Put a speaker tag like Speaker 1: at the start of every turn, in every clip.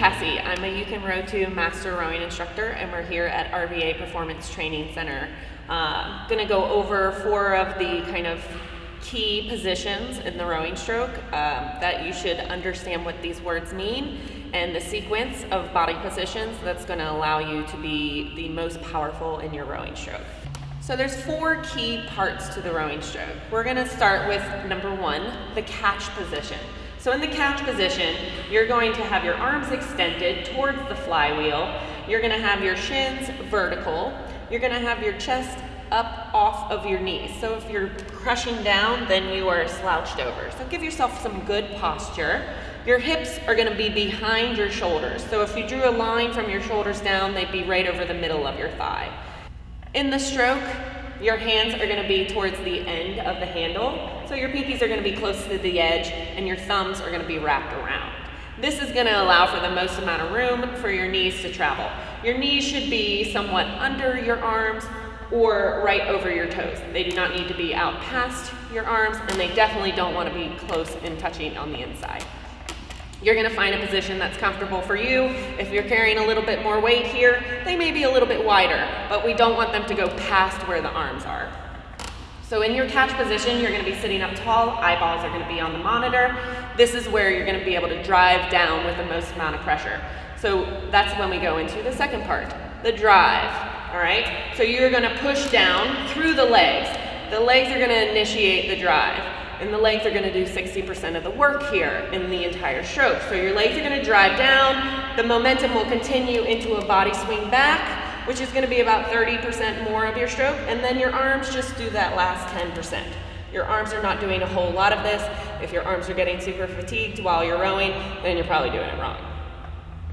Speaker 1: Cassi. I'm a You Can Row To Master Rowing Instructor, and we're here at RVA Performance Training Center. Going to go over 4 of the kind of key positions in the rowing stroke that you should understand what these words mean, and the sequence of body positions that's going to allow you to be the most powerful in your rowing stroke. So there's 4 key parts to the rowing stroke. We're going to start with number 1, the catch position. So in the catch position, you're going to have your arms extended towards the flywheel. You're going to have your shins vertical. You're going to have your chest up off of your knees. So if you're crushing down, then you are slouched over. So give yourself some good posture. Your hips are going to be behind your shoulders. So if you drew a line from your shoulders down, they'd be right over the middle of your thigh. In the stroke, your hands are going to be towards the end of the handle. So your pinkies are going to be close to the edge and your thumbs are going to be wrapped around. This is going to allow for the most amount of room for your knees to travel. Your knees should be somewhat under your arms or right over your toes. They do not need to be out past your arms, and they definitely don't want to be close and touching on the inside. You're going to find a position that's comfortable for you. If you're carrying a little bit more weight here, they may be a little bit wider, but we don't want them to go past where the arms are. So in your catch position, you're going to be sitting up tall, eyeballs are going to be on the monitor. This is where you're going to be able to drive down with the most amount of pressure. So that's when we go into the second part, the drive, all right? So you're going to push down through the legs. The legs are going to initiate the drive. And the legs are going to do 60% of the work here in the entire stroke. So your legs are going to drive down, the momentum will continue into a body swing back, which is going to be about 30% more of your stroke, and then your arms just do that last 10%. Your arms are not doing a whole lot of this. If your arms are getting super fatigued while you're rowing, then you're probably doing it wrong.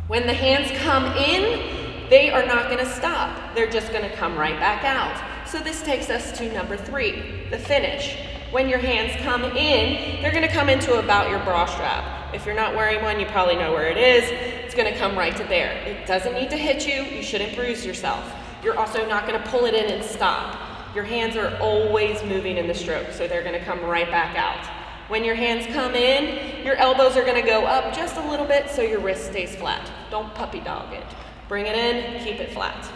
Speaker 1: When the hands come in, they are not going to stop. They're just going to come right back out. So this takes us to number 3, the finish. When your hands come in, they're going to come into about your bra strap. If you're not wearing one, you probably know where it is. It's going to come right to there. It doesn't need to hit you. You shouldn't bruise yourself. You're also not going to pull it in and stop. Your hands are always moving in the stroke, so they're going to come right back out. When your hands come in, your elbows are going to go up just a little bit so your wrist stays flat. Don't puppy dog it. Bring it in, keep it flat.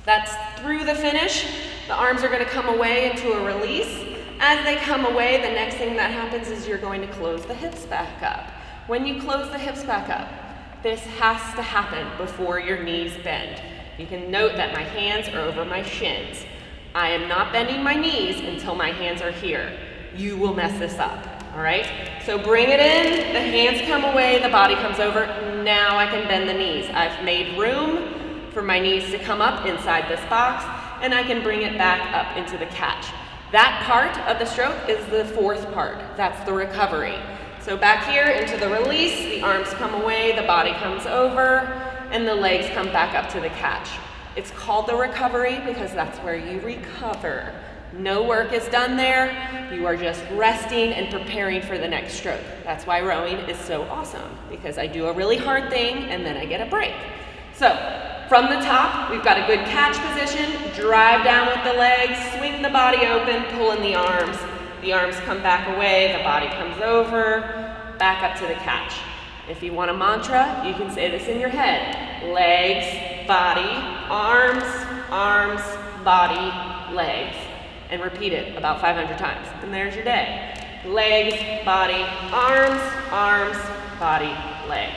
Speaker 1: That's through the finish. The arms are going to come away into a release. As they come away, the next thing that happens is you're going to close the hips back up. When you close the hips back up, this has to happen before your knees bend. You can note that my hands are over my shins. I am not bending my knees until my hands are here. You will mess this up, all right? So bring it in, the hands come away, the body comes over. Now I can bend the knees. I've made room for my knees to come up inside this box, and I can bring it back up into the catch. That part of the stroke is the 4th part. That's the recovery. So back here into the release, the arms come away, the body comes over, and the legs come back up to the catch. It's called the recovery because that's where you recover. No work is done there. You are just resting and preparing for the next stroke. That's why rowing is so awesome, because I do a really hard thing and then I get a break. So from the top, we've got a good catch position, drive down with the legs, swing the body open, pull in the arms. The arms come back away, the body comes over, back up to the catch. If you want a mantra, you can say this in your head. Legs, body, arms, arms, body, legs. And repeat it about 500 times. And there's your day. Legs, body, arms, arms, body, legs.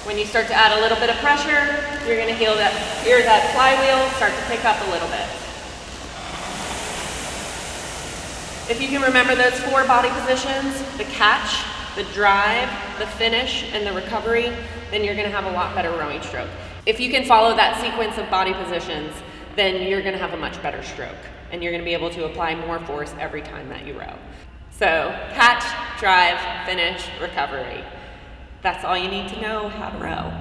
Speaker 1: When you start to add a little bit of pressure, you're going to hear that flywheel start to pick up a little bit. If you can remember those 4 body positions, the catch, the drive, the finish, and the recovery, then you're going to have a lot better rowing stroke. If you can follow that sequence of body positions, then you're going to have a much better stroke, and you're going to be able to apply more force every time that you row. So catch, drive, finish, recovery. That's all you need to know how to row.